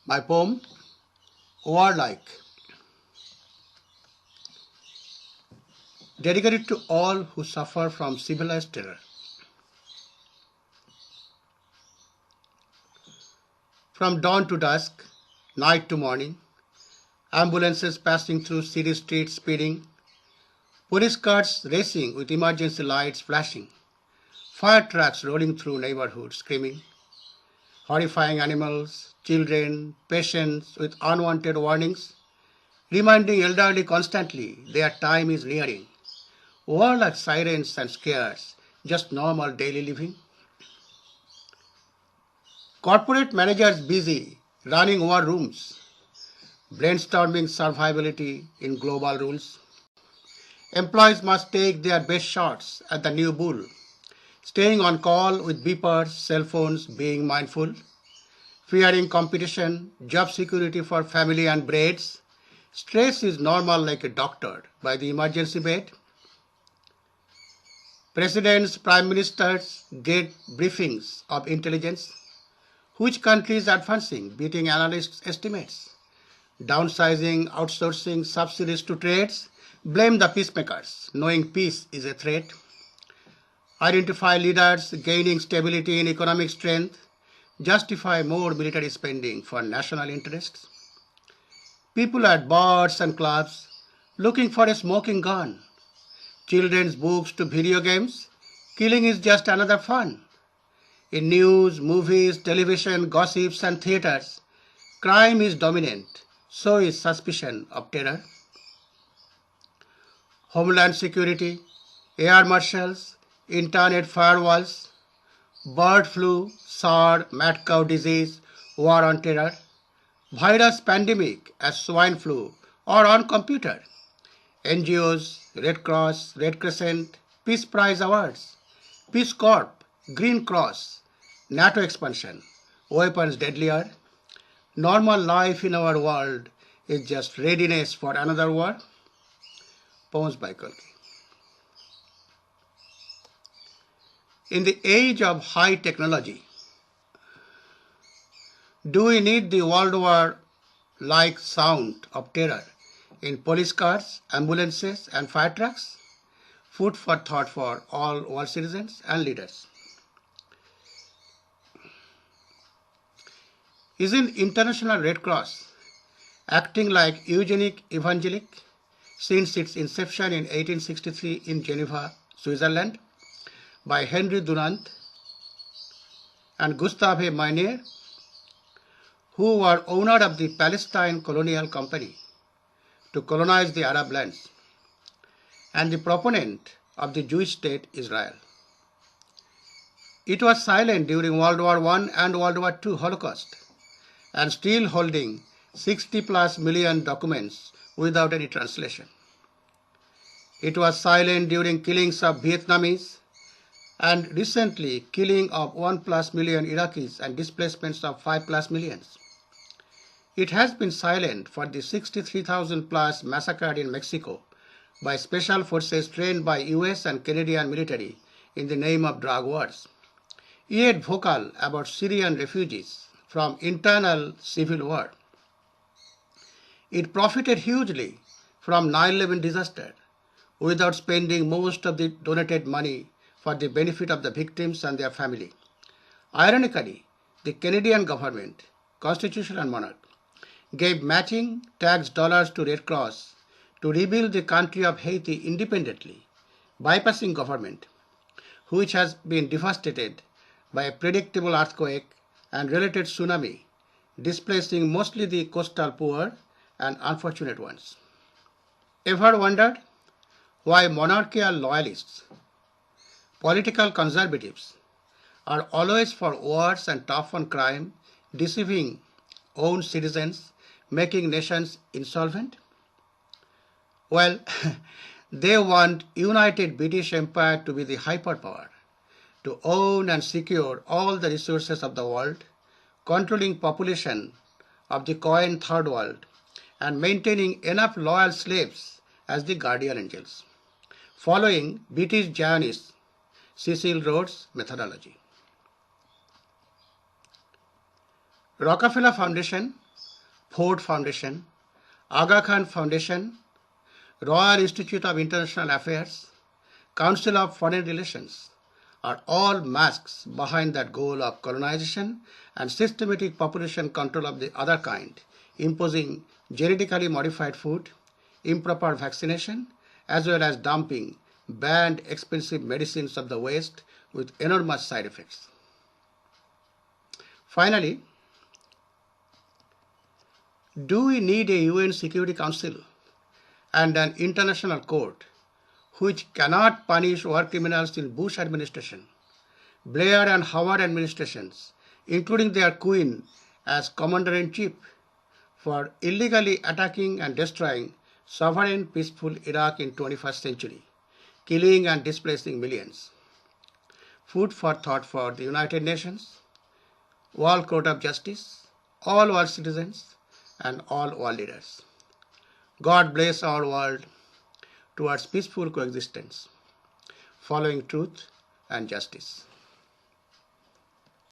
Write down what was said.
My poem, Warlike, dedicated to all who suffer from civilized terror. From dawn to dusk, night to morning, ambulances passing through city streets speeding, police cars racing with emergency lights flashing, fire trucks rolling through neighborhoods screaming, horrifying animals, children, patients with unwanted warnings, reminding elderly constantly their time is nearing. War like sirens and scares, just normal daily living. Corporate managers busy running war rooms, brainstorming survivability in global rules. Employees must take their best shots at the new bull, staying on call with beepers, cell phones, being mindful, fearing competition, job security for family and braids. Stress is normal like a doctor by the emergency bed. Presidents, prime ministers get briefings of intelligence. Which country is advancing, beating analysts' estimates? Downsizing, outsourcing, subsidies to trades? Blame the peacemakers, knowing peace is a threat. Identify leaders gaining stability in economic strength. Justify more military spending for national interests. People at bars and clubs looking for a smoking gun. Children's books to video games. Killing is just another fun. In news, movies, television, gossips, and theaters, crime is dominant, so is suspicion of terror. Homeland security, air marshals, internet firewalls, bird flu, SARS, mad cow disease, war on terror, virus pandemic as swine flu, or on computer. NGOs, Red Cross, Red Crescent, Peace Prize Awards, Peace Corps, Green Cross, NATO expansion, weapons deadlier. Normal life in our world is just readiness for another war. Poems by Kalki. In the age of high technology, do we need the World War-like sound of terror in police cars, ambulances, and fire trucks? Food for thought for all world citizens and leaders. Isn't International Red Cross acting like eugenic evangelic since its inception in 1863 in Geneva, Switzerland, by Henry Dunant and Gustave Meunier, who were owner of the Palestine Colonial Company to colonize the Arab lands, and the proponent of the Jewish state Israel. It was silent during World War I and World War II Holocaust, and still holding 60 plus million documents without any translation. It was silent during killings of Vietnamese and recently killing of 1 plus million Iraqis and displacements of 5 plus millions. It has been silent for the 63,000 plus massacred in Mexico by special forces trained by US and Canadian military in the name of drug wars. Yet vocal about Syrian refugees from internal civil war. It profited hugely from 9/11 disaster without spending most of the donated money for the benefit of the victims and their family. Ironically, the Canadian government, constitutional monarch, gave matching tax dollars to Red Cross to rebuild the country of Haiti independently, bypassing government, which has been devastated by a predictable earthquake and related tsunami, displacing mostly the coastal poor and unfortunate ones. Ever wondered why monarchical loyalists, political conservatives, are always for wars and tough on crime, deceiving own citizens, making nations insolvent? Well, they want united British Empire to be the hyperpower, to own and secure all the resources of the world, controlling population of the coined third world, and maintaining enough loyal slaves as the guardian angels, following British Zionist Cecil Rhodes' methodology. Rockefeller Foundation Ford Foundation, Aga Khan Foundation, Royal Institute of International Affairs, Council of Foreign Relations are all masks behind that goal of colonization and systematic population control of the other kind, imposing genetically modified food, improper vaccination, as well as dumping banned expensive medicines of the West with enormous side effects. Finally, do we need a UN Security Council and an international court which cannot punish war criminals in Bush administration, Blair and Howard administrations, including their queen as commander-in-chief, for illegally attacking and destroying sovereign peaceful Iraq in 21st century, killing and displacing millions? Food for thought for the United Nations, World Court of Justice, all world citizens, and all world leaders. God bless our world towards peaceful coexistence, following truth and justice.